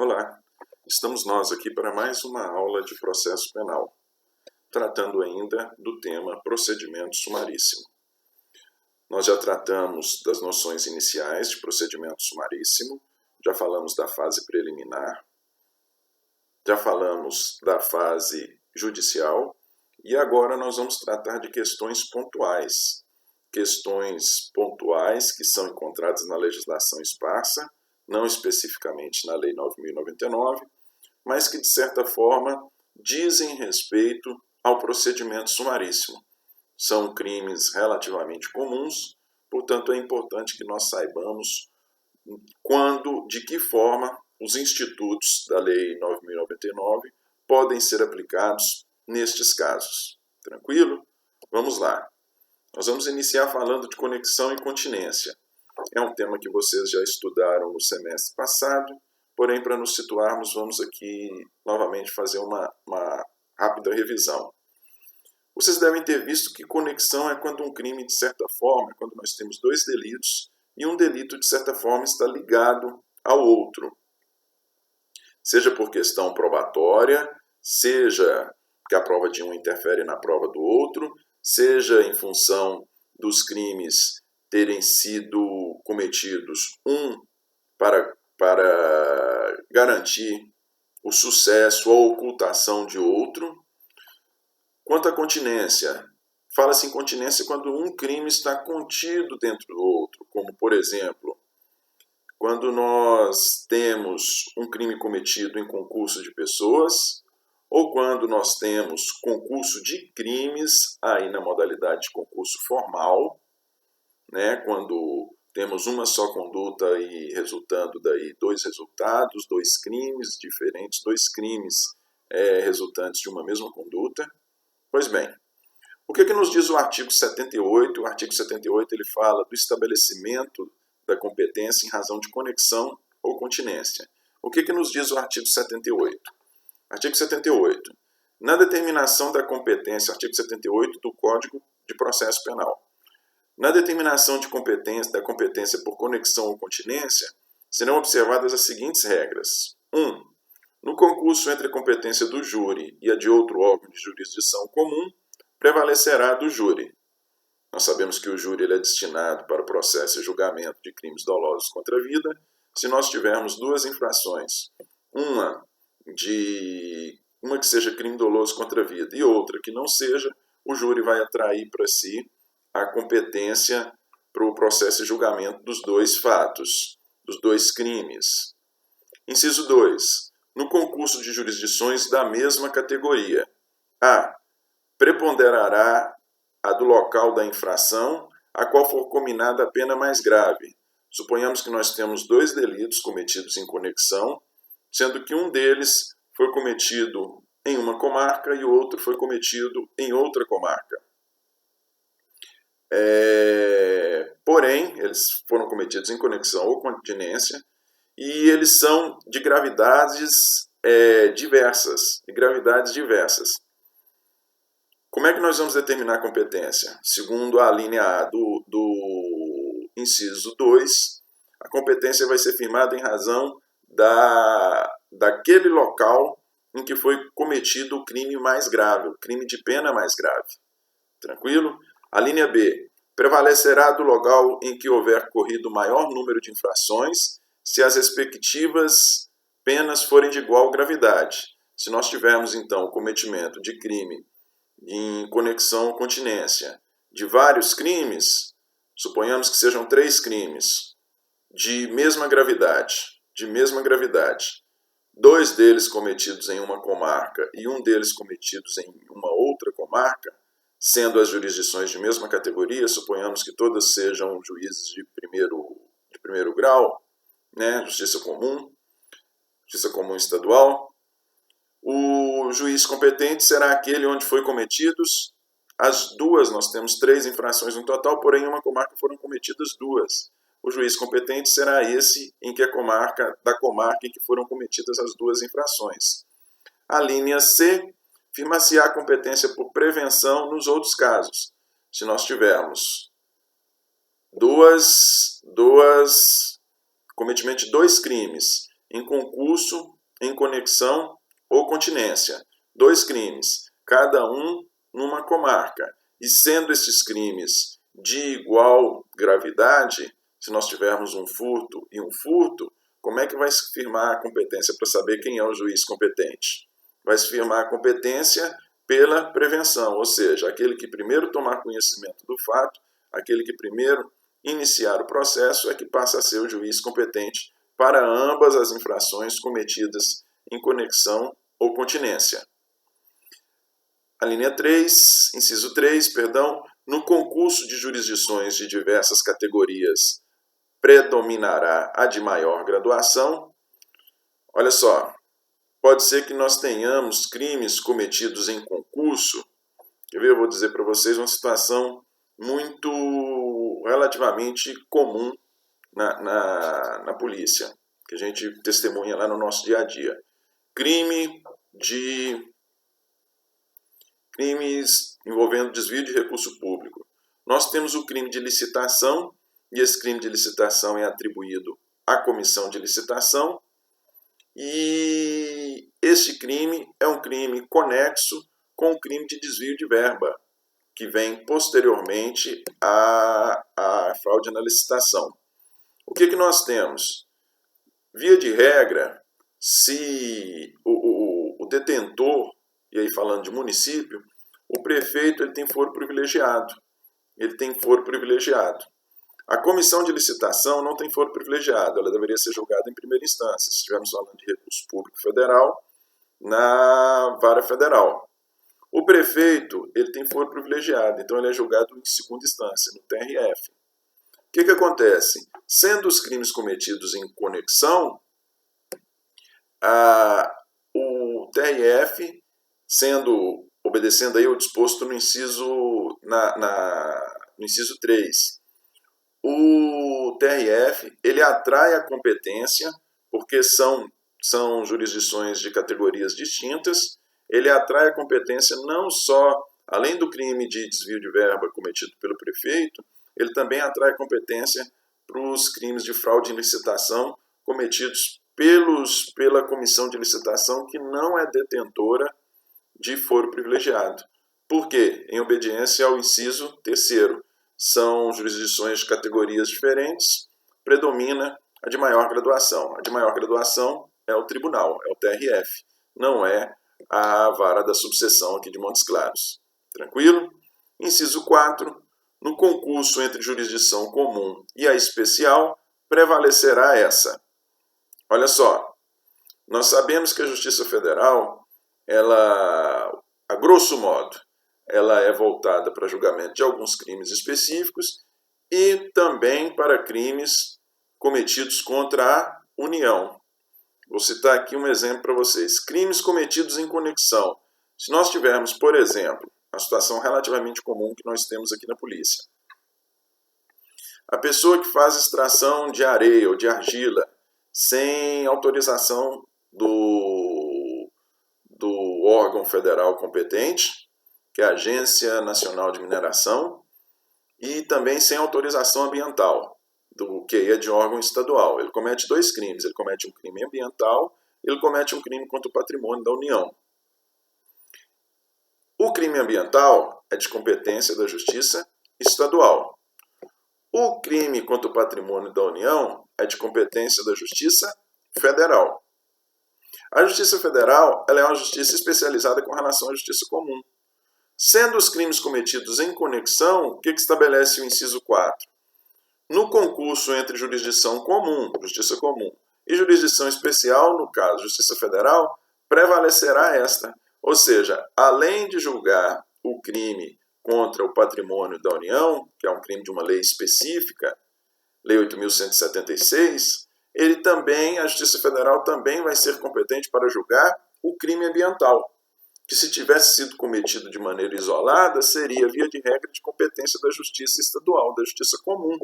Olá, estamos nós aqui para mais uma aula de processo penal, tratando ainda do tema procedimento sumaríssimo. Nós já tratamos das noções iniciais de procedimento sumaríssimo, já falamos da fase preliminar, já falamos da fase judicial e agora nós vamos tratar de questões pontuais. Questões pontuais que são encontradas na legislação esparsa, não especificamente na Lei 9.099, mas que, de certa forma, dizem respeito ao procedimento sumaríssimo. São crimes relativamente comuns, portanto, é importante que nós saibamos quando, de que forma, os institutos da Lei 9.099 podem ser aplicados nestes casos. Tranquilo? Vamos lá. Nós vamos iniciar falando de conexão e continência. É um tema que vocês já estudaram no semestre passado, porém, para nos situarmos, vamos aqui novamente fazer uma rápida revisão. Vocês devem ter visto que conexão é quando um crime, de certa forma, é quando nós temos dois delitos e um delito, de certa forma, está ligado ao outro. Seja por questão probatória, seja que a prova de um interfere na prova do outro, seja em função dos crimes terem sido cometidos, para garantir o sucesso ou a ocultação de outro. Quanto à continência, fala-se em continência quando um crime está contido dentro do outro, como, por exemplo, quando nós temos um crime cometido em concurso de pessoas, ou quando nós temos concurso de crimes, aí na modalidade de concurso formal, né, quando temos uma só conduta e resultando daí dois resultados, dois crimes diferentes, dois crimes resultantes de uma mesma conduta. Pois bem, o que nos diz o artigo 78? O artigo 78 ele fala do estabelecimento da competência em razão de conexão ou continência. O que nos diz o artigo 78? Artigo 78. Na determinação da competência, artigo 78 do Código de Processo Penal. Na determinação de da competência por conexão ou continência, serão observadas as seguintes regras. 1. No concurso entre a competência do júri e a de outro órgão de jurisdição comum, prevalecerá a do júri. Nós sabemos que o júri ele é destinado para o processo e julgamento de crimes dolosos contra a vida. Se nós tivermos duas infrações, uma que seja crime doloso contra a vida e outra que não seja, o júri vai atrair para si a competência para o processo e julgamento dos dois fatos, dos dois crimes. Inciso 2. No concurso de jurisdições da mesma categoria. A. Preponderará a do local da infração, a qual for combinada a pena mais grave. Suponhamos que nós temos dois delitos cometidos em conexão, sendo que um deles foi cometido em uma comarca e o outro foi cometido em outra comarca. Porém, eles foram cometidos em conexão ou continência e eles são de gravidades diversas. Como é que nós vamos determinar a competência? Segundo a linha A do inciso 2, a competência vai ser firmada em razão daquele local em que foi cometido o crime mais grave, o crime de pena mais grave. Tranquilo? A linha B. Prevalecerá do local em que houver corrido maior número de infrações, se as respectivas penas forem de igual gravidade. Se nós tivermos, então, o cometimento de crime em conexão ou continência de vários crimes, suponhamos que sejam 3 crimes de mesma gravidade, 2 deles cometidos em uma comarca e um deles cometidos em uma outra comarca, sendo as jurisdições de mesma categoria, suponhamos que todas sejam juízes de primeiro grau, né, justiça comum estadual, o juiz competente será aquele onde foi cometidos as duas. Nós temos 3 infrações no total, porém em uma comarca foram cometidas 2. O juiz competente será esse em que da comarca em que foram cometidas as 2 infrações. A linha C firmar-se-á a competência por prevenção nos outros casos. Se nós tivermos cometimento de 2 crimes em concurso, em conexão ou continência. 2 crimes, cada um numa comarca. E sendo esses crimes de igual gravidade, se nós tivermos um furto e um furto, como é que vai se firmar a competência para saber quem é o juiz competente? Vai se firmar a competência pela prevenção, ou seja, aquele que primeiro tomar conhecimento do fato, aquele que primeiro iniciar o processo é que passa a ser o juiz competente para ambas as infrações cometidas em conexão ou continência. A linha 3, inciso 3, perdão, no concurso de jurisdições de diversas categorias predominará a de maior graduação. Olha só, pode ser que nós tenhamos crimes cometidos em concurso. Quer ver? Eu vou dizer para vocês uma situação muito relativamente comum na polícia, que a gente testemunha lá no nosso dia a dia. Crimes envolvendo desvio de recurso público. Nós temos o crime de licitação, e esse crime de licitação é atribuído à comissão de licitação, e este crime é um crime conexo com o crime de desvio de verba, que vem posteriormente à fraude na licitação. O que nós temos? Via de regra, se o detentor, e aí falando de município, o prefeito ele tem foro privilegiado. A comissão de licitação não tem foro privilegiado, ela deveria ser julgada em primeira instância, se estivermos falando de recurso público federal, na vara federal. O prefeito ele tem foro privilegiado, então ele é julgado em segunda instância, no TRF. O que acontece? Sendo os crimes cometidos em conexão, o TRF, obedecendo aí o disposto no inciso 3, o TRF ele atrai a competência, porque são jurisdições de categorias distintas, ele atrai a competência não só, além do crime de desvio de verba cometido pelo prefeito, ele também atrai a competência para os crimes de fraude em licitação cometidos pela comissão de licitação que não é detentora de foro privilegiado. Por quê? Em obediência ao inciso 3º. São jurisdições de categorias diferentes, predomina a de maior graduação. A de maior graduação é o tribunal, é o TRF, não é a vara da subseção aqui de Montes Claros. Tranquilo? Inciso 4. No concurso entre jurisdição comum e a especial, prevalecerá essa. Olha só, nós sabemos que a Justiça Federal, a grosso modo, ela é voltada para julgamento de alguns crimes específicos e também para crimes cometidos contra a União. Vou citar aqui um exemplo para vocês. Crimes cometidos em conexão. Se nós tivermos, por exemplo, uma situação relativamente comum que nós temos aqui na polícia. A pessoa que faz extração de areia ou de argila sem autorização do órgão federal competente, que é a Agência Nacional de Mineração, e também sem autorização ambiental, que é de órgão estadual. Ele comete 2 crimes, ele comete um crime ambiental, ele comete um crime contra o patrimônio da União. O crime ambiental é de competência da Justiça Estadual. O crime contra o patrimônio da União é de competência da Justiça Federal. A Justiça Federal ela é uma justiça especializada com relação à justiça comum. Sendo os crimes cometidos em conexão, o que estabelece o inciso 4? No concurso entre jurisdição comum, justiça comum, e jurisdição especial, no caso, Justiça Federal, prevalecerá esta. Ou seja, além de julgar o crime contra o patrimônio da União, que é um crime de uma lei específica, Lei 8.176, a Justiça Federal também vai ser competente para julgar o crime ambiental, que se tivesse sido cometido de maneira isolada, seria, via de regra, de competência da Justiça Estadual, da Justiça Comum.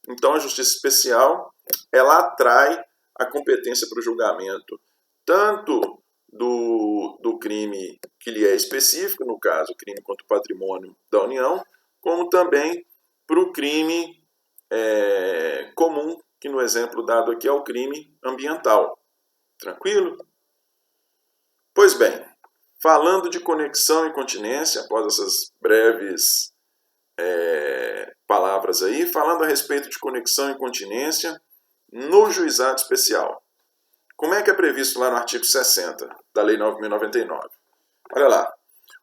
Então, a Justiça Especial, ela atrai a competência para o julgamento, tanto do crime que lhe é específico, no caso, o crime contra o patrimônio da União, como também para o crime comum, que no exemplo dado aqui é o crime ambiental. Tranquilo? Pois bem, falando de conexão e continência, após essas breves palavras aí, falando a respeito de conexão e continência no juizado especial. Como é que é previsto lá no artigo 60 da Lei 9.099? Olha lá.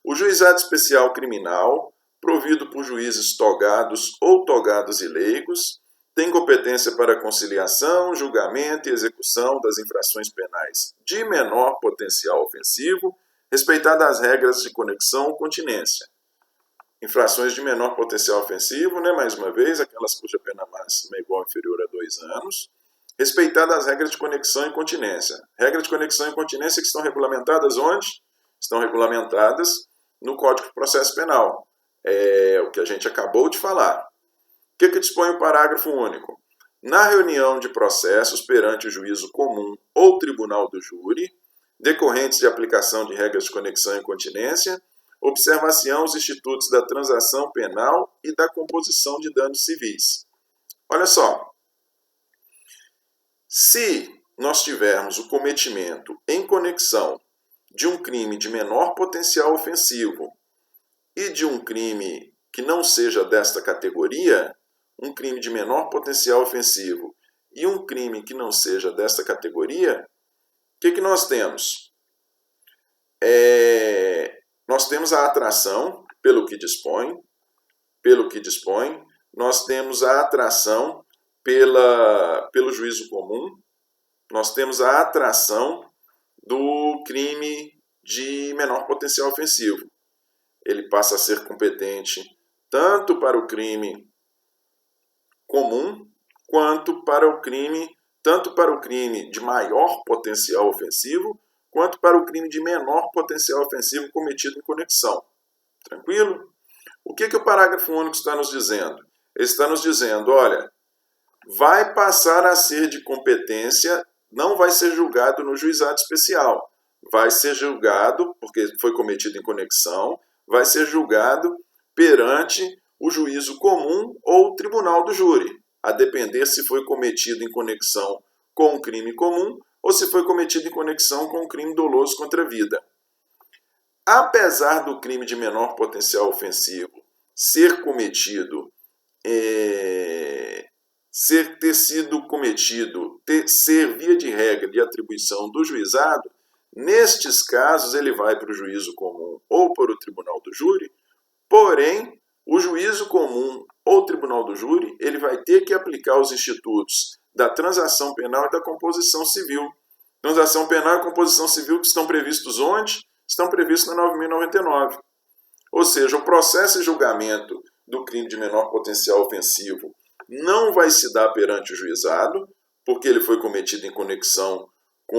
O juizado especial criminal, provido por juízes togados ou togados e leigos, tem competência para conciliação, julgamento e execução das infrações penais de menor potencial ofensivo, respeitadas as regras de conexão ou continência. Infrações de menor potencial ofensivo, né, mais uma vez, aquelas cuja pena máxima é igual ou inferior a 2 anos, respeitadas as regras de conexão e continência. Regras de conexão e continência que estão regulamentadas onde? Estão regulamentadas no Código de Processo Penal. É o que a gente acabou de falar. O que dispõe o parágrafo único? Na reunião de processos perante o juízo comum ou tribunal do júri, decorrentes de aplicação de regras de conexão e continência, observar-se-ão os institutos da transação penal e da composição de danos civis. Olha só, se nós tivermos o cometimento em conexão de um crime de menor potencial ofensivo e de um crime que não seja desta categoria, um crime de menor potencial ofensivo e um crime que não seja desta categoria, o que nós temos? Nós temos a atração pelo que dispõe, nós temos a atração pelo juízo comum, nós temos a atração do crime de menor potencial ofensivo. Ele passa a ser competente tanto para o crime comum, quanto para o crime, tanto para o crime de maior potencial ofensivo, quanto para o crime de menor potencial ofensivo cometido em conexão. Tranquilo? O que o parágrafo único está nos dizendo? Ele está nos dizendo, olha, vai passar a ser de competência, não vai ser julgado no juizado especial. Vai ser julgado, porque foi cometido em conexão, vai ser julgado perante o juízo comum ou o tribunal do júri, a depender se foi cometido em conexão com um crime comum ou se foi cometido em conexão com um crime doloso contra a vida. Apesar do crime de menor potencial ofensivo ser cometido, ser via de regra de atribuição do juizado, nestes casos ele vai para o juízo comum ou para o tribunal do júri, porém, o juízo comum ou tribunal do júri, ele vai ter que aplicar os institutos da transação penal e da composição civil. Transação penal e composição civil que estão previstos onde? Estão previstos na 9.099. Ou seja, o processo e julgamento do crime de menor potencial ofensivo não vai se dar perante o juizado, porque ele foi cometido em conexão com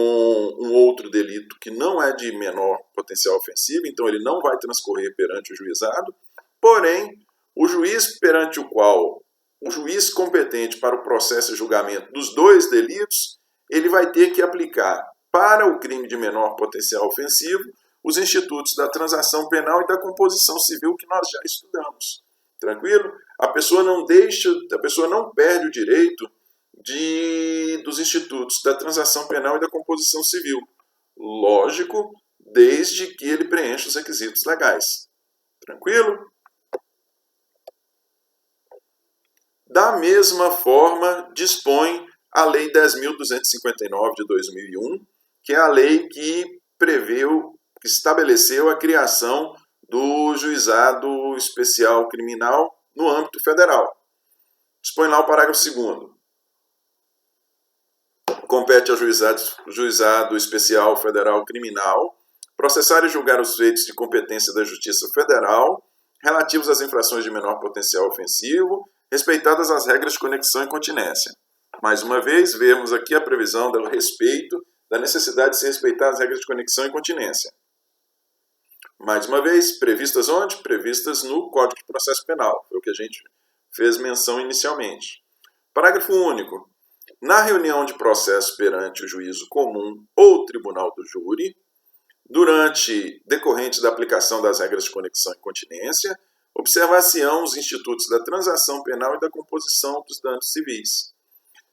um outro delito que não é de menor potencial ofensivo, então ele não vai transcorrer perante o juizado. Porém, o juiz perante o qual o juiz competente para o processo e julgamento dos dois delitos, ele vai ter que aplicar para o crime de menor potencial ofensivo os institutos da transação penal e da composição civil que nós já estudamos. Tranquilo? A pessoa não perde o direito dos institutos da transação penal e da composição civil. Lógico, desde que ele preencha os requisitos legais. Tranquilo? Da mesma forma, dispõe a Lei 10.259 de 2001, que é a lei que estabeleceu a criação do Juizado Especial Criminal no âmbito federal. Dispõe lá o parágrafo 2º. Compete ao Juizado Especial Federal Criminal processar e julgar os feitos de competência da Justiça Federal relativos às infrações de menor potencial ofensivo, respeitadas as regras de conexão e continência. Mais uma vez, vemos aqui a previsão do respeito, da necessidade de se respeitar as regras de conexão e continência. Mais uma vez, previstas onde? Previstas no Código de Processo Penal, foi o que a gente fez menção inicialmente. Parágrafo único. Na reunião de processo perante o juízo comum ou tribunal do júri, decorrente da aplicação das regras de conexão e continência, observar-se-ão os institutos da transação penal e da composição dos danos civis.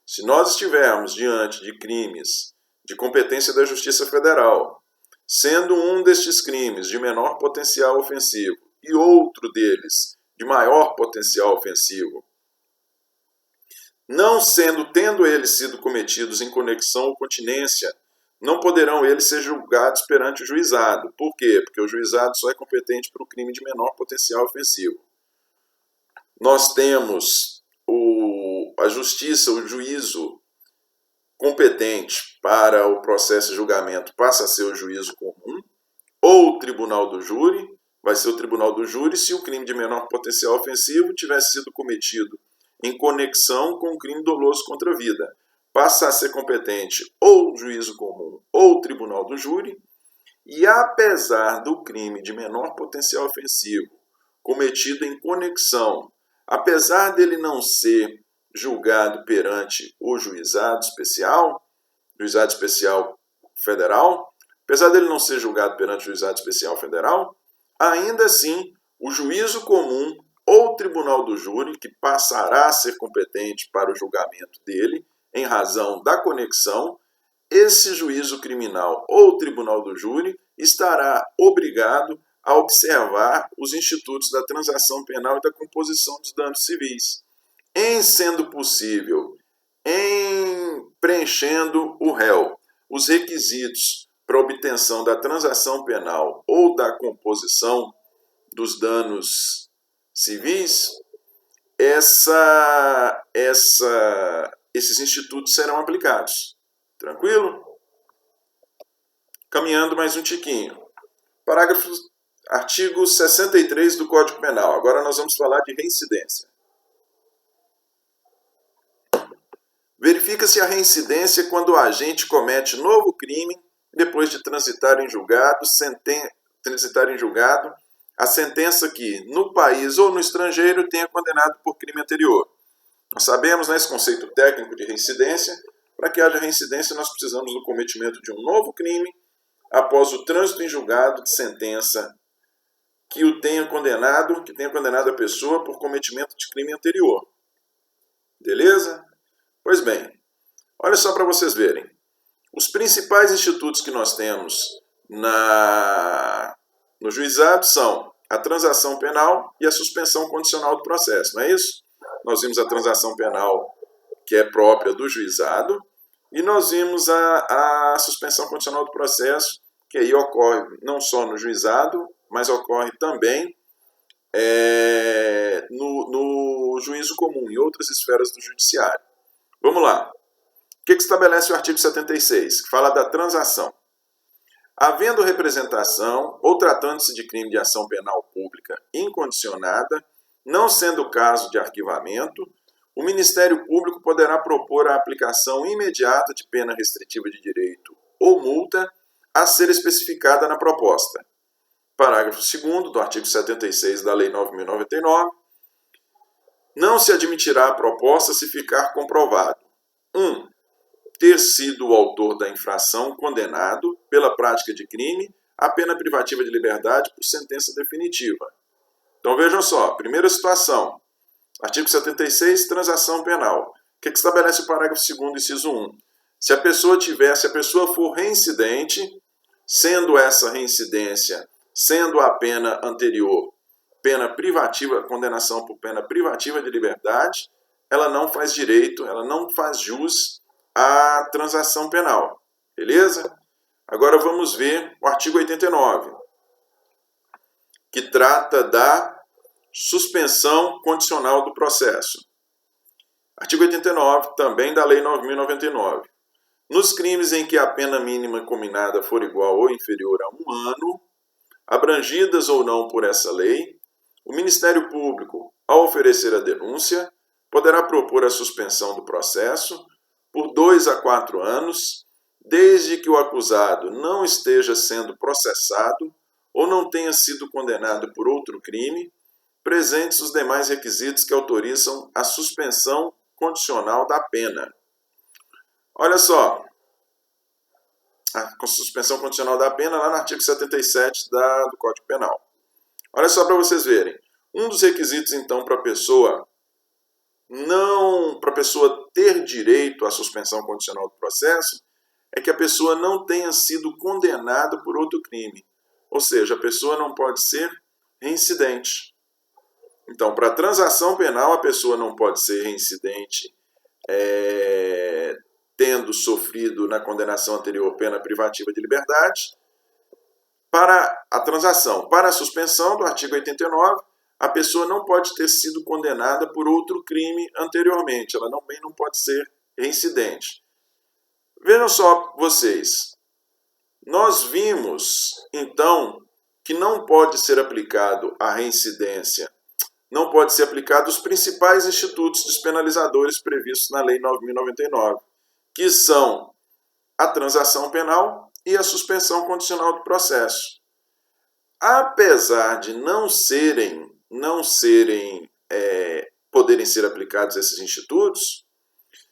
Se nós estivermos diante de crimes de competência da Justiça Federal, sendo um destes crimes de menor potencial ofensivo e outro deles de maior potencial ofensivo, tendo eles sido cometidos em conexão ou continência, não poderão eles ser julgados perante o juizado. Por quê? Porque o juizado só é competente para o crime de menor potencial ofensivo. Nós temos a justiça, o juízo competente para o processo de julgamento passa a ser o juízo comum, ou o tribunal do júri, vai ser o tribunal do júri se o crime de menor potencial ofensivo tivesse sido cometido em conexão com um crime doloso contra a vida. Passa a ser competente ou o juízo comum ou o tribunal do júri, e apesar do crime de menor potencial ofensivo cometido em conexão, apesar dele não ser julgado perante o juizado especial federal, apesar dele não ser julgado perante o juizado especial federal, ainda assim o juízo comum ou o tribunal do júri, que passará a ser competente para o julgamento dele, em razão da conexão, esse juízo criminal ou o tribunal do júri estará obrigado a observar os institutos da transação penal e da composição dos danos civis, em sendo possível, em preenchendo o réu os requisitos para obtenção da transação penal ou da composição dos danos civis, esses institutos serão aplicados. Tranquilo? Caminhando mais um tiquinho. Artigo 63 do Código Penal. Agora nós vamos falar de reincidência. Verifica-se a reincidência quando o agente comete novo crime depois de transitar em julgado a sentença que, no país ou no estrangeiro, tenha condenado por crime anterior. Nós sabemos, esse conceito técnico de reincidência, para que haja reincidência nós precisamos do cometimento de um novo crime após o trânsito em julgado de sentença que tenha condenado a pessoa por cometimento de crime anterior. Beleza? Pois bem, olha só para vocês verem. Os principais institutos que nós temos no juizado são a transação penal e a suspensão condicional do processo, não é isso? Nós vimos a transação penal, que é própria do juizado, e nós vimos a suspensão condicional do processo, que aí ocorre não só no juizado, mas ocorre também no juízo comum, em outras esferas do judiciário. Vamos lá. O que estabelece o artigo 76? Que fala da transação. Havendo representação ou tratando-se de crime de ação penal pública incondicionada, não sendo o caso de arquivamento, o Ministério Público poderá propor a aplicação imediata de pena restritiva de direito ou multa a ser especificada na proposta. Parágrafo 2º do artigo 76 da Lei 9.099. Não se admitirá a proposta se ficar comprovado: 1. Ter sido o autor da infração condenado pela prática de crime a pena privativa de liberdade por sentença definitiva. Então vejam só, primeira situação, artigo 76, transação penal. O que estabelece o parágrafo 2º, inciso 1? Se a pessoa for reincidente, sendo essa reincidência, sendo a pena anterior, pena privativa, condenação por pena privativa de liberdade, ela não faz direito, ela não faz jus à transação penal. Beleza? Agora vamos ver o artigo 89, que trata da suspensão condicional do processo. Artigo 89, também da Lei 9.099. Nos crimes em que a pena mínima combinada for igual ou inferior a 1 ano, abrangidas ou não por essa lei, o Ministério Público, ao oferecer a denúncia, poderá propor a suspensão do processo por 2 a 4 anos, desde que o acusado não esteja sendo processado ou não tenha sido condenado por outro crime, presentes os demais requisitos que autorizam a suspensão condicional da pena. Olha só, a suspensão condicional da pena lá no artigo 77 do Código Penal. Olha só para vocês verem. Um dos requisitos, então, para a pessoa ter direito à suspensão condicional do processo é que a pessoa não tenha sido condenada por outro crime. Ou seja, a pessoa não pode ser reincidente. Então, para a transação penal, a pessoa não pode ser reincidente tendo sofrido na condenação anterior pena privativa de liberdade. Para a transação, para a suspensão do artigo 89, a pessoa não pode ter sido condenada por outro crime anteriormente, ela também não pode ser reincidente. Vejam só vocês, nós vimos então que não pode ser aplicado a reincidência, não pode ser aplicado os principais institutos despenalizadores previstos na Lei 9.099, que são a transação penal e a suspensão condicional do processo. Apesar de poderem ser aplicados esses institutos,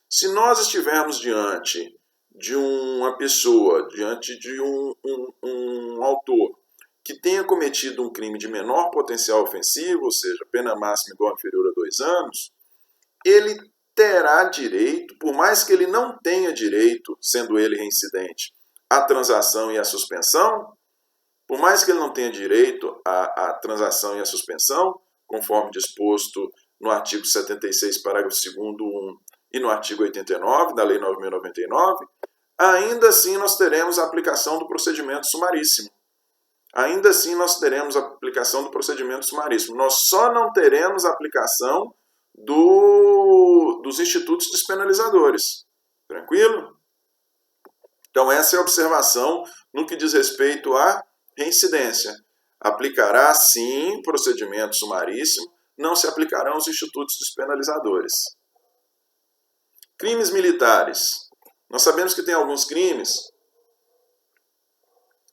se nós estivermos diante de uma pessoa, diante de um autor que tenha cometido um crime de menor potencial ofensivo, ou seja, pena máxima igual ou inferior a 2 anos, ele terá direito, por mais que ele não tenha direito, sendo ele reincidente, à transação e à suspensão, por mais que ele não tenha direito à transação e à suspensão, conforme disposto no artigo 76, parágrafo 2º, 1 e no artigo 89 da Lei 9.099, ainda assim nós teremos a aplicação do procedimento sumaríssimo. Ainda assim nós teremos a aplicação do procedimento sumaríssimo. Nós só não teremos a aplicação dos institutos despenalizadores. Tranquilo? Então essa é a observação no que diz respeito à reincidência. Aplicará sim procedimento sumaríssimo, não se aplicarão os institutos despenalizadores. Crimes militares. Nós sabemos que tem alguns crimes,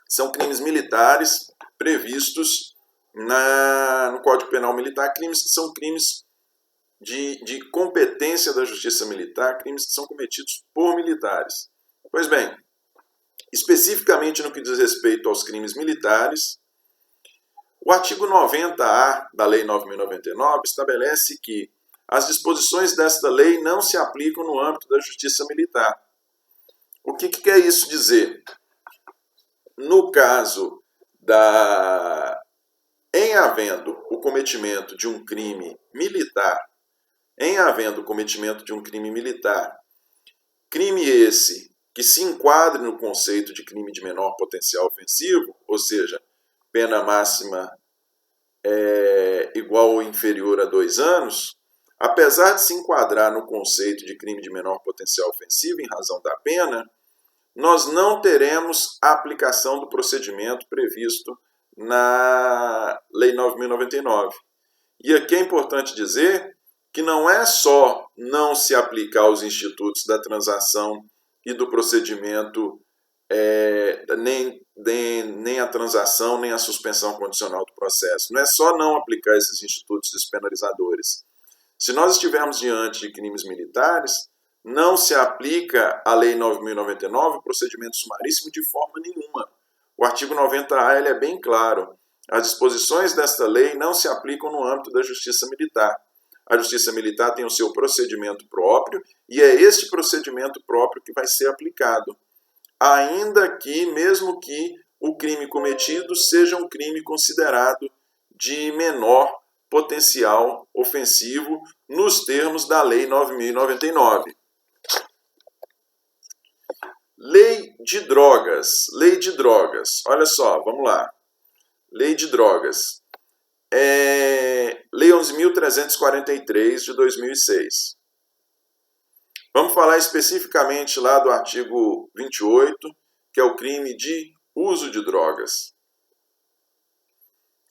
são crimes militares previstos no Código Penal Militar, crimes que são crimes de competência da Justiça Militar, crimes que são cometidos por militares. Pois bem, especificamente no que diz respeito aos crimes militares, o artigo 90A da Lei 9.099 estabelece que as disposições desta lei não se aplicam no âmbito da Justiça Militar. O que quer isso dizer? No caso em havendo o cometimento de um crime militar, crime esse que se enquadre no conceito de crime de menor potencial ofensivo, ou seja, pena máxima igual ou inferior a 2 anos, apesar de se enquadrar no conceito de crime de menor potencial ofensivo em razão da pena, nós não teremos a aplicação do procedimento previsto na Lei 9.099. E aqui é importante dizer que não é só não se aplicar os institutos da transação e do procedimento, nem a transação, nem a suspensão condicional do processo. Não é só não aplicar esses institutos despenalizadores. Se nós estivermos diante de crimes militares, não se aplica a Lei 9.099, o procedimento sumaríssimo, de forma nenhuma. O artigo 90A ele é bem claro. As disposições desta lei não se aplicam no âmbito da Justiça Militar. A Justiça Militar tem o seu procedimento próprio e é este procedimento próprio que vai ser aplicado, ainda que, mesmo que o crime cometido seja um crime considerado de menor potencial ofensivo nos termos da Lei 9.099. Lei de drogas. Lei de drogas. Olha só, vamos lá. Lei de drogas. Lei 11.343 de 2006. Vamos falar especificamente lá do artigo 28, que é o crime de uso de drogas.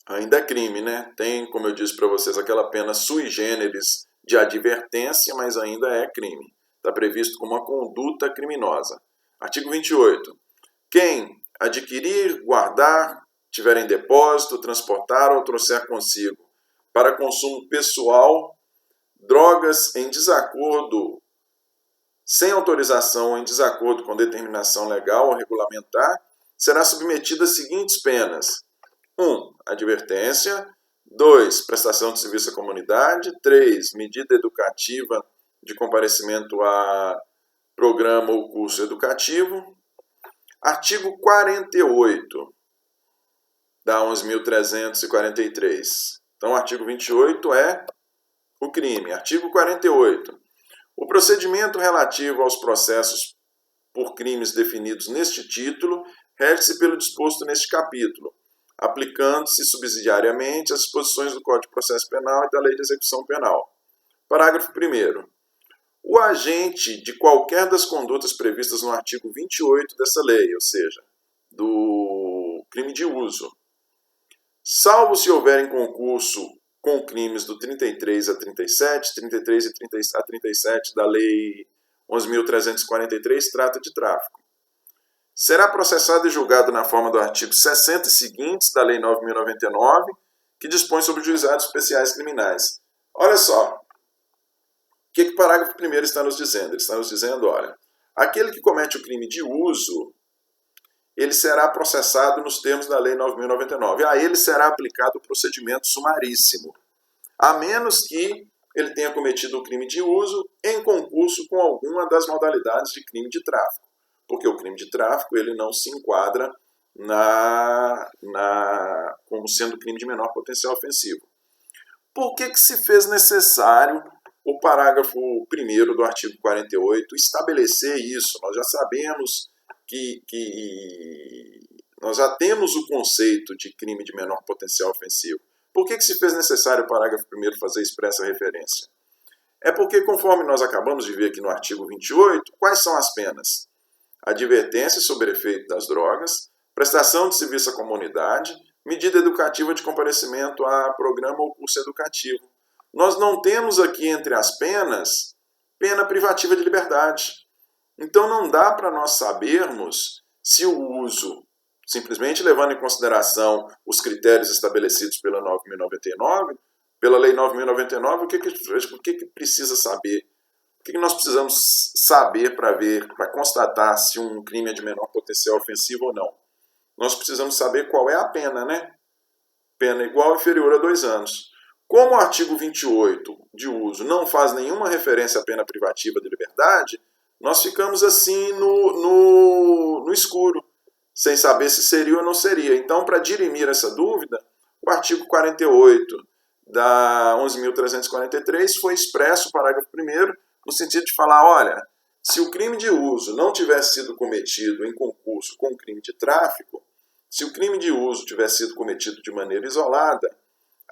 Ainda é crime, né? Tem, como eu disse para vocês, aquela pena sui generis de advertência, mas ainda é crime. Está previsto como uma conduta criminosa. Artigo 28. Quem adquirir, guardar, tiver em depósito, transportar ou trouxer consigo para consumo pessoal drogas em desacordo, sem autorização ou em desacordo com determinação legal ou regulamentar, será submetido às seguintes penas: 1. Advertência. 2. Prestação de serviço à comunidade. 3. Medida educativa de comparecimento a programa ou curso educativo. Artigo 48 da 11.343. Então, o artigo 28 é o crime. Artigo 48. O procedimento relativo aos processos por crimes definidos neste título rege-se pelo disposto neste capítulo, aplicando-se subsidiariamente as disposições do Código de Processo Penal e da Lei de Execução Penal. Parágrafo 1º. O agente de qualquer das condutas previstas no artigo 28 dessa lei, ou seja, do crime de uso, salvo se houver em concurso com crimes do 33 a 37, 33 a 37 da Lei 11.343, trata de tráfico. Será processado e julgado na forma do artigo 60 e seguintes da Lei 9.099, que dispõe sobre juizados especiais criminais. Olha só, o que o parágrafo 1º está nos dizendo? Ele está nos dizendo, olha, aquele que comete o crime de uso, ele será processado nos termos da Lei 9.099. A ele será aplicado o procedimento sumaríssimo, a menos que ele tenha cometido o crime de uso em concurso com alguma das modalidades de crime de tráfico. Porque o crime de tráfico ele não se enquadra como sendo crime de menor potencial ofensivo. Por que se fez necessário o parágrafo 1º do artigo 48 estabelecer isso? Nós já sabemos que nós já temos o conceito de crime de menor potencial ofensivo. Por que se fez necessário o parágrafo 1º fazer expressa referência? É porque, conforme nós acabamos de ver aqui no artigo 28, quais são as penas? Advertência sobre efeito das drogas, prestação de serviço à comunidade, medida educativa de comparecimento a programa ou curso educativo. Nós não temos aqui entre as penas, pena privativa de liberdade. Então não dá para nós sabermos se o uso, simplesmente levando em consideração os critérios estabelecidos pela 9.099, pela Lei 9.099, o que precisa saber? O que nós precisamos saber para constatar se um crime é de menor potencial ofensivo ou não? Nós precisamos saber qual é a pena, né? Pena igual ou inferior a 2 anos. Como o artigo 28 de uso não faz nenhuma referência à pena privativa de liberdade, nós ficamos assim no escuro, sem saber se seria ou não seria. Então, para dirimir essa dúvida, o artigo 48 da 11.343 foi expresso, o parágrafo 1º, no sentido de falar, olha, se o crime de uso não tivesse sido cometido em concurso com o crime de tráfico, se o crime de uso tivesse sido cometido de maneira isolada,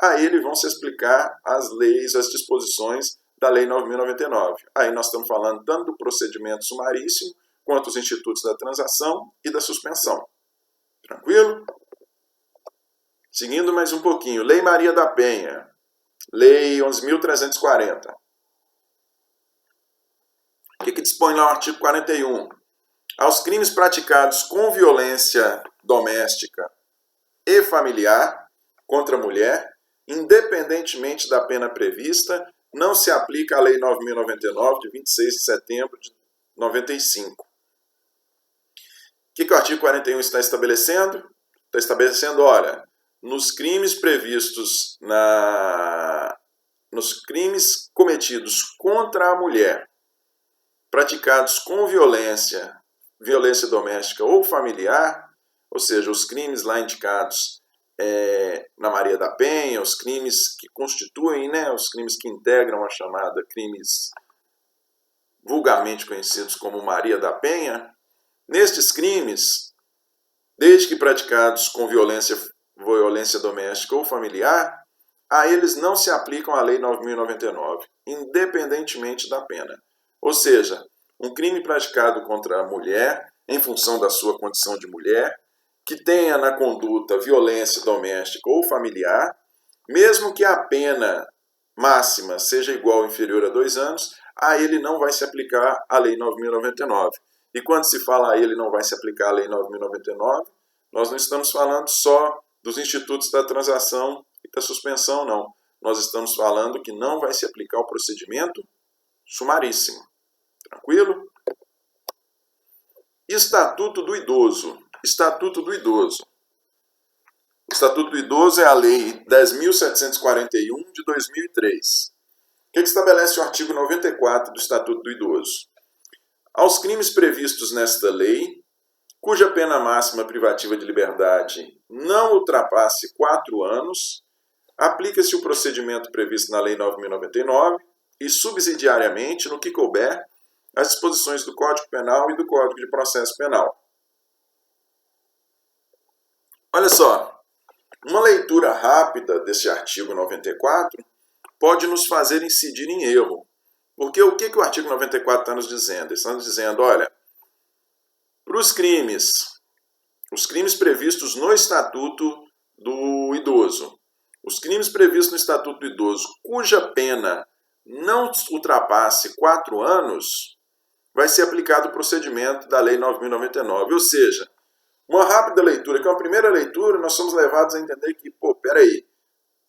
a ele vão se explicar as leis, as disposições da Lei 9.099. Aí nós estamos falando tanto do procedimento sumaríssimo, quanto os institutos da transação e da suspensão. Tranquilo? Seguindo mais um pouquinho, Lei Maria da Penha, Lei 11.340. O que dispõe lá o artigo 41? Aos crimes praticados com violência doméstica e familiar contra a mulher, independentemente da pena prevista, não se aplica a Lei 9.099, de 26 de setembro de 95. O que o artigo 41 está estabelecendo? Está estabelecendo, olha, nos crimes previstos nos crimes cometidos contra a mulher, praticados com violência doméstica ou familiar, ou seja, os crimes lá indicados na Maria da Penha, os crimes que constituem, os crimes que integram a chamada crimes vulgarmente conhecidos como Maria da Penha, nestes crimes, desde que praticados com violência doméstica ou familiar, a eles não se aplicam a Lei 9.099, independentemente da pena. Ou seja, um crime praticado contra a mulher, em função da sua condição de mulher, que tenha na conduta violência doméstica ou familiar, mesmo que a pena máxima seja igual ou inferior a 2 anos, a ele não vai se aplicar a Lei 9.099. E quando se fala a ele não vai se aplicar a Lei 9.099, nós não estamos falando só dos institutos da transação e da suspensão, não. Nós estamos falando que não vai se aplicar o procedimento sumaríssimo. Tranquilo? Estatuto do Idoso. Estatuto do Idoso. O Estatuto do Idoso é a Lei 10.741 de 2003. O que estabelece o artigo 94 do Estatuto do Idoso? Aos crimes previstos nesta lei, cuja pena máxima privativa de liberdade não ultrapasse 4 anos, aplica-se o procedimento previsto na Lei 9.099 e, subsidiariamente, no que couber, as disposições do Código Penal e do Código de Processo Penal. Olha só, uma leitura rápida desse artigo 94 pode nos fazer incidir em erro. Porque o que o artigo 94 está nos dizendo? Ele está nos dizendo, olha, para os crimes previstos no Estatuto do Idoso, os crimes previstos no Estatuto do Idoso, cuja pena não ultrapasse 4 anos, vai ser aplicado o procedimento da Lei 9.099. Ou seja, uma rápida leitura, que é uma primeira leitura, nós somos levados a entender que, peraí,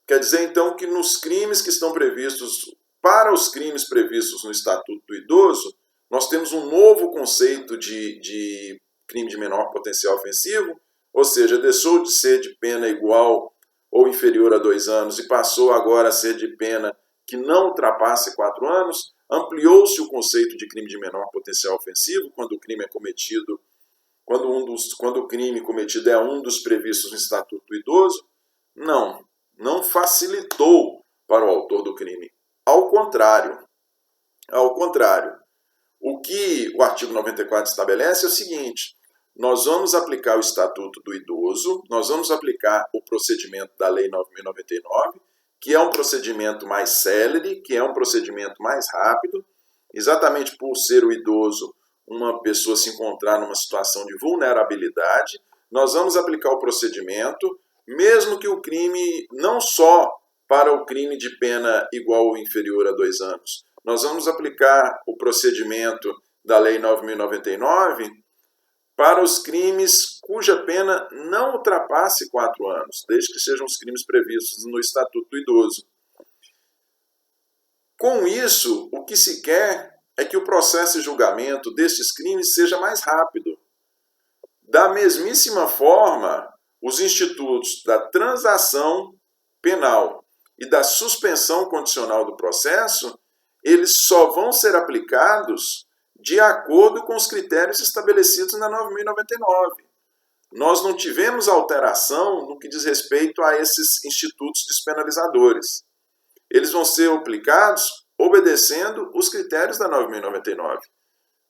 quer dizer então que nos crimes que estão previstos, para os crimes previstos no Estatuto do Idoso, nós temos um novo conceito de crime de menor potencial ofensivo, ou seja, deixou de ser de pena igual ou inferior a 2 anos e passou agora a ser de pena que não ultrapasse 4 anos, ampliou-se o conceito de crime de menor potencial ofensivo quando o crime é cometido, quando o crime cometido é um dos previstos no Estatuto do Idoso. Não facilitou para o autor do crime. Ao contrário, o que o artigo 94 estabelece é o seguinte: nós vamos aplicar o Estatuto do Idoso, nós vamos aplicar o procedimento da Lei 9.099, que é um procedimento mais célere, que é um procedimento mais rápido, exatamente por ser o idoso uma pessoa se encontrar numa situação de vulnerabilidade. Nós vamos aplicar o procedimento, mesmo que o crime, não só para o crime de pena igual ou inferior a 2 anos, nós vamos aplicar o procedimento da Lei 9.099 para os crimes cuja pena não ultrapasse 4 anos, desde que sejam os crimes previstos no Estatuto do Idoso. Com isso, o que se quer é que o processo de julgamento destes crimes seja mais rápido. Da mesmíssima forma, os institutos da transação penal e da suspensão condicional do processo, eles só vão ser aplicados de acordo com os critérios estabelecidos na 9.099. Nós não tivemos alteração no que diz respeito a esses institutos despenalizadores. Eles vão ser aplicados obedecendo os critérios da 9.099.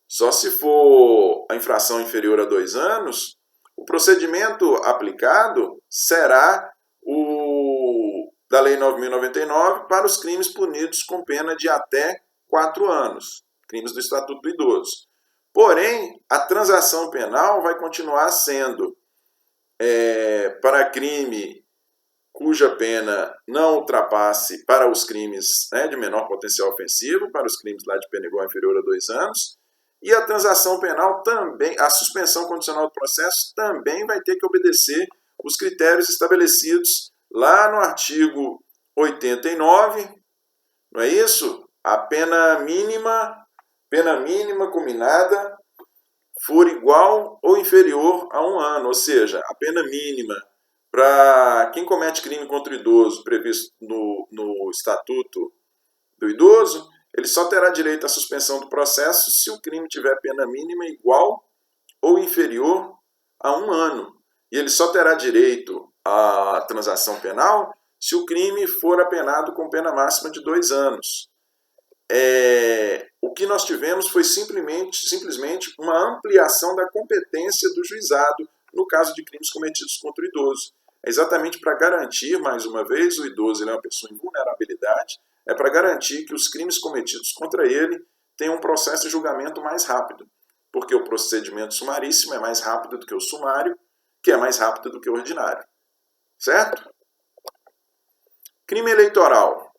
Só se for a infração inferior a 2 anos, o procedimento aplicado será o da Lei 9.099 para os crimes punidos com pena de até 4 anos, crimes do Estatuto do Idoso. Porém, a transação penal vai continuar sendo para crime cuja pena não ultrapasse, para os crimes de menor potencial ofensivo, para os crimes lá de pena igual ou inferior a 2 anos, e a transação penal também, a suspensão condicional do processo também vai ter que obedecer os critérios estabelecidos lá no artigo 89, não é isso? A pena mínima combinada for igual ou inferior a 1 ano, ou seja, a pena mínima para quem comete crime contra o idoso previsto no Estatuto do Idoso, ele só terá direito à suspensão do processo se o crime tiver pena mínima igual ou inferior a 1 ano. E ele só terá direito à transação penal se o crime for apenado com pena máxima de 2 anos. O que nós tivemos foi simplesmente uma ampliação da competência do juizado no caso de crimes cometidos contra o idoso. É exatamente para garantir, mais uma vez, o idoso ele é uma pessoa em vulnerabilidade, é para garantir que os crimes cometidos contra ele tenham um processo de julgamento mais rápido, porque o procedimento sumaríssimo é mais rápido do que o sumário, que é mais rápido do que o ordinário. Certo? Crime eleitoral.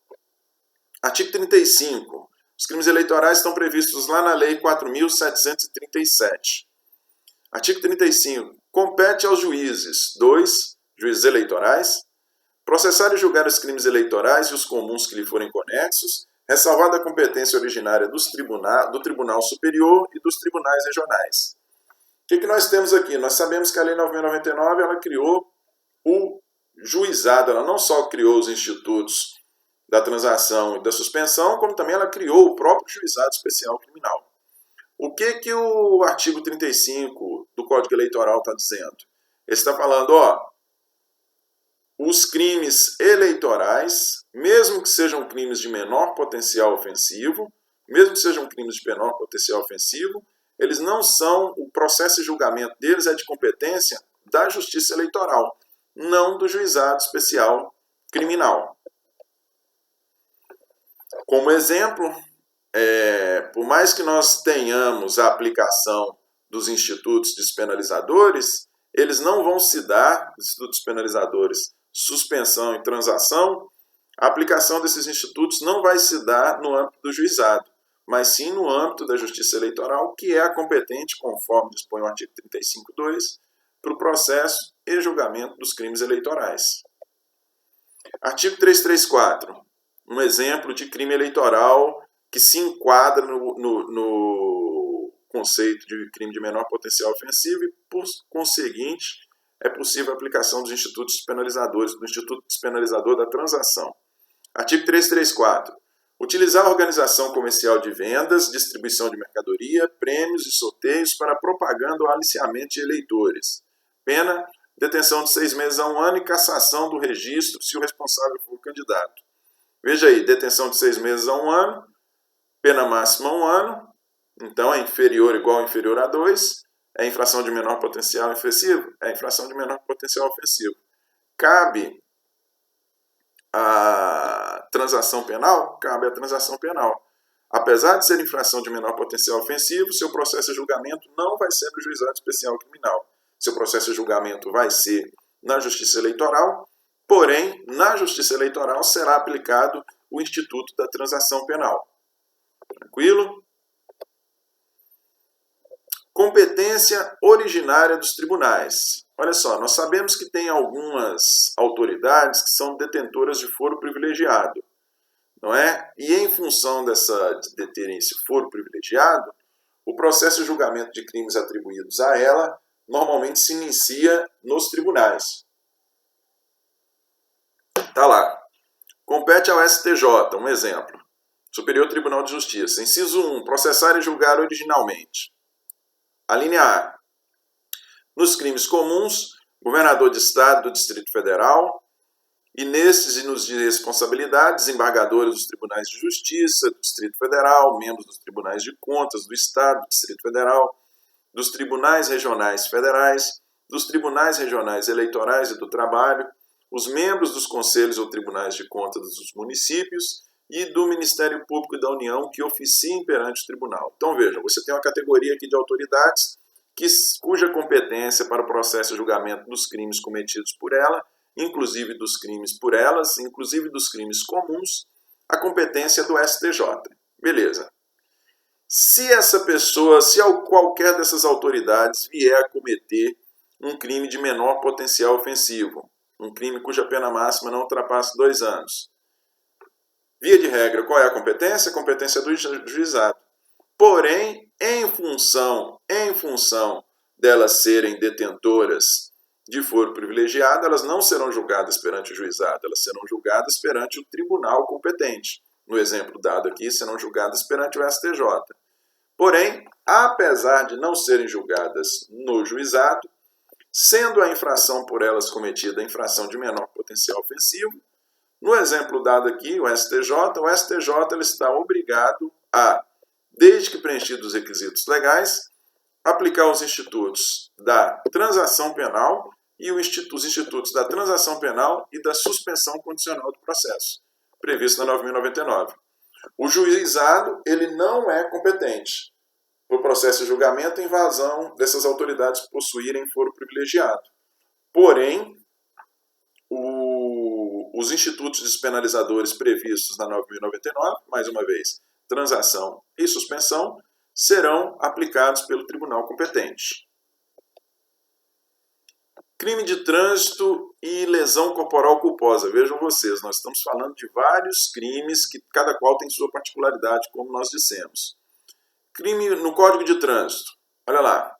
Artigo 35. Os crimes eleitorais estão previstos lá na Lei 4.737. Artigo 35. Compete aos juízes, 2, juízes eleitorais, processar e julgar os crimes eleitorais e os comuns que lhe forem conexos, ressalvada a competência originária do Tribunal Superior e dos tribunais regionais. O que nós temos aqui? Nós sabemos que a Lei 9.099 ela criou o juizado, ela não só criou os institutos da transação e da suspensão, como também ela criou o próprio juizado especial criminal. O que o artigo 35 do Código Eleitoral está dizendo? Ele está falando, ó, os crimes eleitorais, mesmo que sejam crimes de menor potencial ofensivo, eles não são, o processo e julgamento deles é de competência da Justiça Eleitoral, não do Juizado Especial Criminal. Como exemplo, por mais que nós tenhamos a aplicação dos institutos despenalizadores, eles não vão se dar, institutos penalizadores, suspensão e transação, a aplicação desses institutos não vai se dar no âmbito do juizado, mas sim no âmbito da Justiça Eleitoral, que é a competente, conforme dispõe o artigo 35.2, para o processo e julgamento dos crimes eleitorais. Artigo 334, um exemplo de crime eleitoral que se enquadra no conceito de crime de menor potencial ofensivo e, por conseguinte, é possível a aplicação dos institutos despenalizadores, do Instituto Despenalizador da Transação. Artigo 334. Utilizar a organização comercial de vendas, distribuição de mercadoria, prêmios e sorteios para propaganda ou aliciamento de eleitores. Pena, detenção de 6 meses a 1 ano e cassação do registro se o responsável for candidato. Veja aí, detenção de 6 meses a 1 ano, pena máxima 1 ano, então é inferior igual ou inferior a 2, é infração de menor potencial ofensivo? É infração de menor potencial ofensivo. Cabe a transação penal? Cabe a transação penal. Apesar de ser infração de menor potencial ofensivo, seu processo de julgamento não vai ser no Juizado Especial Criminal. Seu processo de julgamento vai ser na Justiça Eleitoral, porém, na Justiça Eleitoral será aplicado o Instituto da Transação Penal. Tranquilo? Competência originária dos tribunais. Olha só, nós sabemos que tem algumas autoridades que são detentoras de foro privilegiado, não é? E em função de terem esse foro privilegiado, o processo de julgamento de crimes atribuídos a ela normalmente se inicia nos tribunais. Está lá. Compete ao STJ, um exemplo. Superior Tribunal de Justiça. Inciso 1. Processar e julgar originalmente. A linha A. Nos crimes comuns, governador de Estado do Distrito Federal, e nestes e nos de responsabilidade, desembargadores dos Tribunais de Justiça do Distrito Federal, membros dos Tribunais de Contas do Estado do Distrito Federal, dos Tribunais Regionais Federais, dos Tribunais Regionais Eleitorais e do Trabalho, os membros dos Conselhos ou Tribunais de Contas dos municípios e do Ministério Público da União que oficiem perante o tribunal. Então, vejam, você tem uma categoria aqui de autoridades cuja competência para o processo de julgamento dos crimes cometidos por ela, inclusive dos crimes por elas, inclusive dos crimes comuns, a competência do STJ. Beleza. Se essa pessoa, se qualquer dessas autoridades vier a cometer um crime de menor potencial ofensivo, um crime cuja pena máxima não ultrapasse 2 anos, via de regra, qual é a competência? A competência do juizado. Porém, em função delas serem detentoras de foro privilegiado, elas não serão julgadas perante o juizado, elas serão julgadas perante o tribunal competente. No exemplo dado aqui, serão julgadas perante o STJ. Porém, apesar de não serem julgadas no juizado, sendo a infração por elas cometida a infração de menor potencial ofensivo, no exemplo dado aqui, o STJ ele está obrigado a, desde que preenchidos os requisitos legais, aplicar os institutos da transação penal e os institutos da transação penal e da suspensão condicional do processo, previsto na 9.099. O juizado ele não é competente para o processo de julgamento em razão dessas autoridades possuírem foro privilegiado. Porém, os institutos despenalizadores previstos na 9.099, mais uma vez, transação e suspensão, serão aplicados pelo tribunal competente. Crime de trânsito e lesão corporal culposa. Vejam vocês, nós estamos falando de vários crimes que cada qual tem sua particularidade, como nós dissemos. Crime no Código de Trânsito. Olha lá.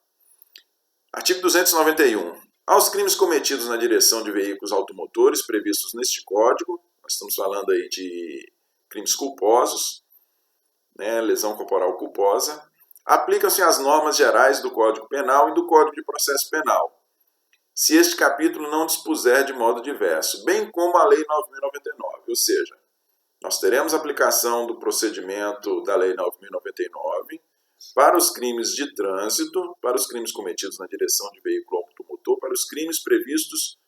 Artigo 291. Aos crimes cometidos na direção de veículos automotores previstos neste Código, nós estamos falando aí de crimes culposos, né, lesão corporal culposa, aplicam-se as normas gerais do Código Penal e do Código de Processo Penal, se este capítulo não dispuser de modo diverso, bem como a Lei 9.099, ou seja, nós teremos aplicação do procedimento da Lei 9.099 para os crimes de trânsito, para os crimes cometidos na direção de veículo automotor, para os crimes previstos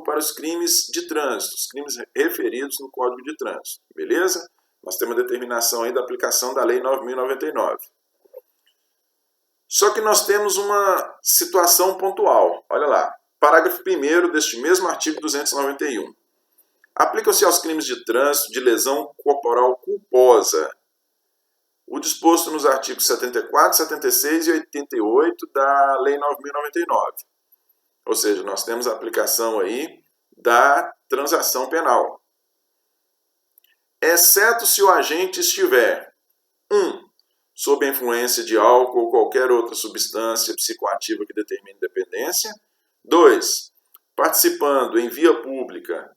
para os crimes de trânsito, os crimes referidos no Código de Trânsito, beleza? Nós temos a determinação aí da aplicação da Lei 9.099. Só que nós temos uma situação pontual. Olha lá, parágrafo 1º deste mesmo artigo 291. Aplicam-se aos crimes de trânsito de lesão corporal culposa o disposto nos artigos 74, 76 e 88 da Lei 9.099. Ou seja, nós temos a aplicação aí da transação penal. Exceto se o agente estiver 1. Sob a influência de álcool ou qualquer outra substância psicoativa que determine dependência. 2. Participando em via pública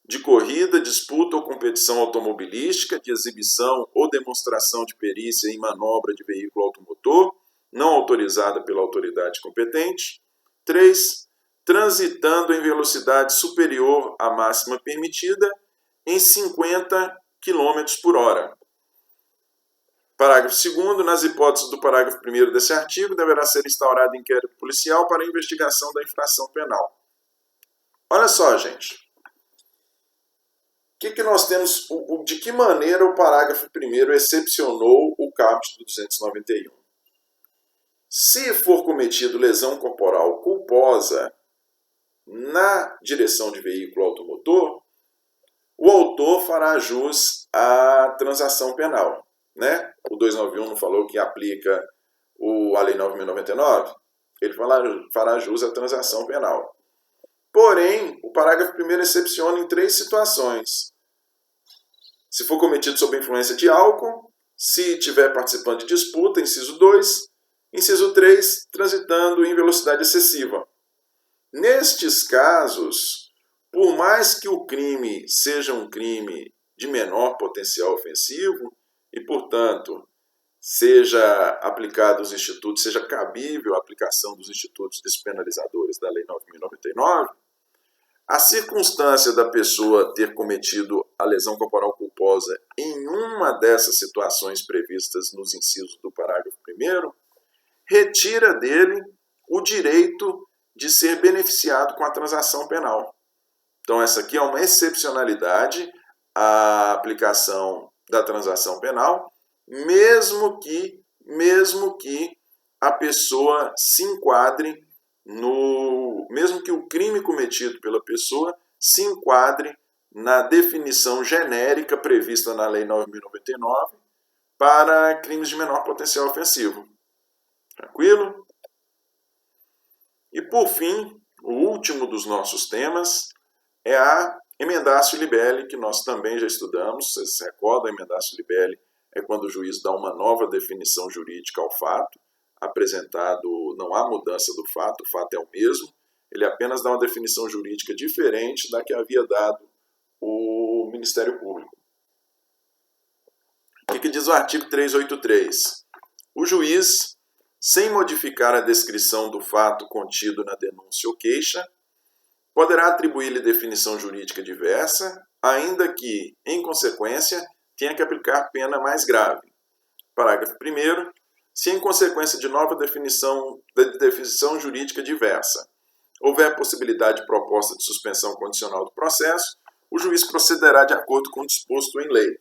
de corrida, disputa ou competição automobilística, de exibição ou demonstração de perícia em manobra de veículo automotor, não autorizada pela autoridade competente. 3. Transitando em velocidade superior à máxima permitida em 50 km por hora. Parágrafo 2º, nas hipóteses do parágrafo 1º desse artigo, deverá ser instaurado inquérito policial para a investigação da infração penal. Olha só, gente. O que nós temos, de que maneira o parágrafo 1º excepcionou o caput do 291? Se for cometido lesão corporal culposa na direção de veículo automotor, o autor fará jus à transação penal, né? O 291 não falou que aplica a Lei 9.099? Ele fará jus à transação penal. Porém, o parágrafo 1º excepciona em 3 situações. Se for cometido sob influência de álcool, se estiver participando de disputa, inciso 2, inciso 3, transitando em velocidade excessiva. Nestes casos, por mais que o crime seja um crime de menor potencial ofensivo e, portanto, seja aplicado os institutos, seja cabível a aplicação dos institutos despenalizadores da Lei 9.099, a circunstância da pessoa ter cometido a lesão corporal culposa em uma dessas situações previstas nos incisos do parágrafo 1º, retira dele o direito de ser beneficiado com a transação penal. Então, essa aqui é uma excepcionalidade, a aplicação da transação penal, mesmo que a pessoa se enquadre mesmo que o crime cometido pela pessoa se enquadre na definição genérica prevista na Lei 9.099 para crimes de menor potencial ofensivo. Tranquilo? E por fim, o último dos nossos temas é a emendatio libelli, que nós também já estudamos. Vocês se recordam, a emendatio libelli é quando o juiz dá uma nova definição jurídica ao fato, apresentado, não há mudança do fato, o fato é o mesmo, ele apenas dá uma definição jurídica diferente da que havia dado o Ministério Público. O que diz o artigo 383? O juiz, sem modificar a descrição do fato contido na denúncia ou queixa, poderá atribuir-lhe definição jurídica diversa, ainda que, em consequência, tenha que aplicar pena mais grave. Parágrafo 1º. Se, em consequência de nova definição jurídica diversa, houver possibilidade de proposta de suspensão condicional do processo, o juiz procederá de acordo com o disposto em lei.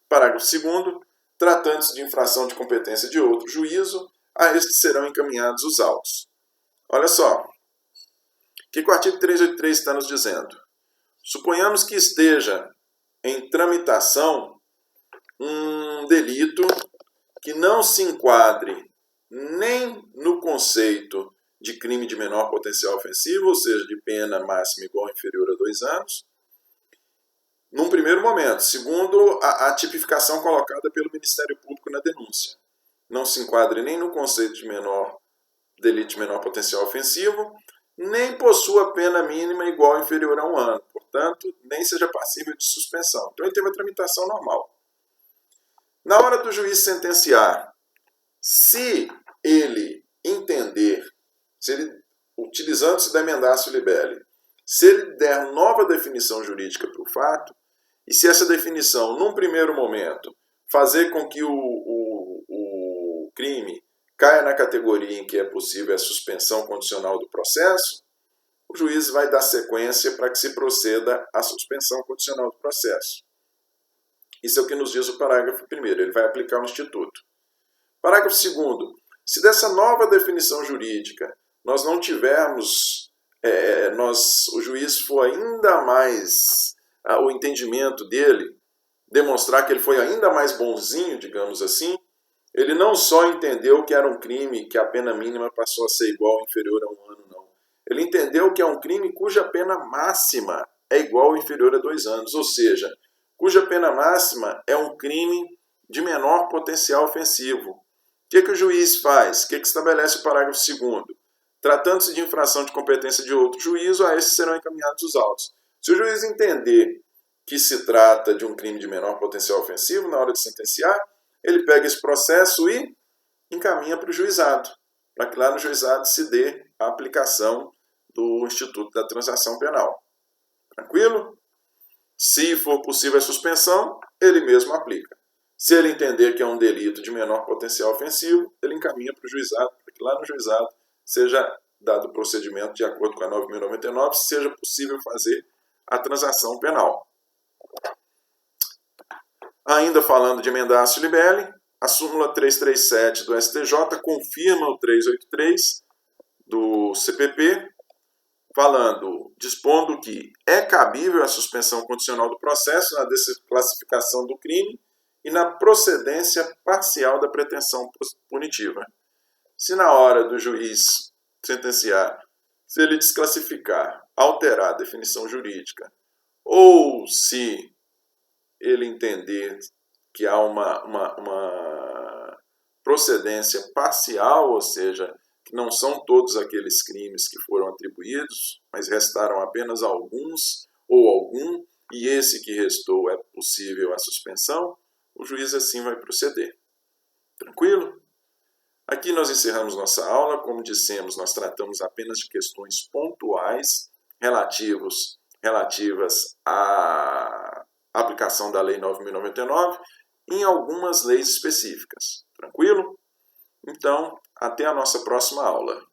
Parágrafo 2º. Tratando-se de infração de competência de outro juízo, a este serão encaminhados os autos. Olha só, o que o artigo 383 está nos dizendo? Suponhamos que esteja em tramitação um delito que não se enquadre nem no conceito de crime de menor potencial ofensivo, ou seja, de pena máxima igual ou inferior a 2 anos, num primeiro momento. Segundo, a tipificação colocada pelo Ministério Público na denúncia. Não se enquadre nem no conceito de delito de menor potencial ofensivo, nem possua pena mínima igual ou inferior a 1 ano. Portanto, nem seja passível de suspensão. Então, ele teve a tramitação normal. Na hora do juiz sentenciar Se ele entender, se ele, utilizando-se da emendatio libelli, se ele der nova definição jurídica para o fato, e se essa definição, num primeiro momento, fazer com que o crime caia na categoria em que é possível a suspensão condicional do processo, o juiz vai dar sequência para que se proceda à suspensão condicional do processo. Isso é o que nos diz o parágrafo 1º, ele vai aplicar o instituto. Parágrafo 2º, se dessa nova definição jurídica nós não tivermos, o juiz for ainda mais, o entendimento dele, demonstrar que ele foi ainda mais bonzinho, digamos assim, ele não só entendeu que era um crime que a pena mínima passou a ser igual ou inferior a 1 ano, não. Ele entendeu que é um crime cuja pena máxima é igual ou inferior a 2 anos, ou seja, cuja pena máxima é um crime de menor potencial ofensivo. O que o juiz faz? O que estabelece o parágrafo 2º? Tratando-se de infração de competência de outro juízo, a esses serão encaminhados os autos. Se o juiz entender que se trata de um crime de menor potencial ofensivo, na hora de sentenciar, ele pega esse processo e encaminha para o juizado, para que lá no juizado se dê a aplicação do Instituto da Transação Penal. Tranquilo? Se for possível a suspensão, ele mesmo aplica. Se ele entender que é um delito de menor potencial ofensivo, ele encaminha para o juizado, para que lá no juizado seja dado o procedimento de acordo com a 9.099, seja possível fazer a transação penal. Ainda falando de emendatio libelli, a súmula 337 do STJ confirma o 383 do CPP, dispondo que é cabível a suspensão condicional do processo na desclassificação do crime e na procedência parcial da pretensão punitiva. Se na hora do juiz sentenciar, se ele desclassificar, alterar a definição jurídica, ou se ele entender que há uma procedência parcial, ou seja, que não são todos aqueles crimes que foram atribuídos, mas restaram apenas alguns ou algum, e esse que restou é possível a suspensão, o juiz assim vai proceder. Tranquilo? Aqui nós encerramos nossa aula. Como dissemos, nós tratamos apenas de questões pontuais relativas à aplicação da Lei 9.099 em algumas leis específicas. Tranquilo? Então, até a nossa próxima aula.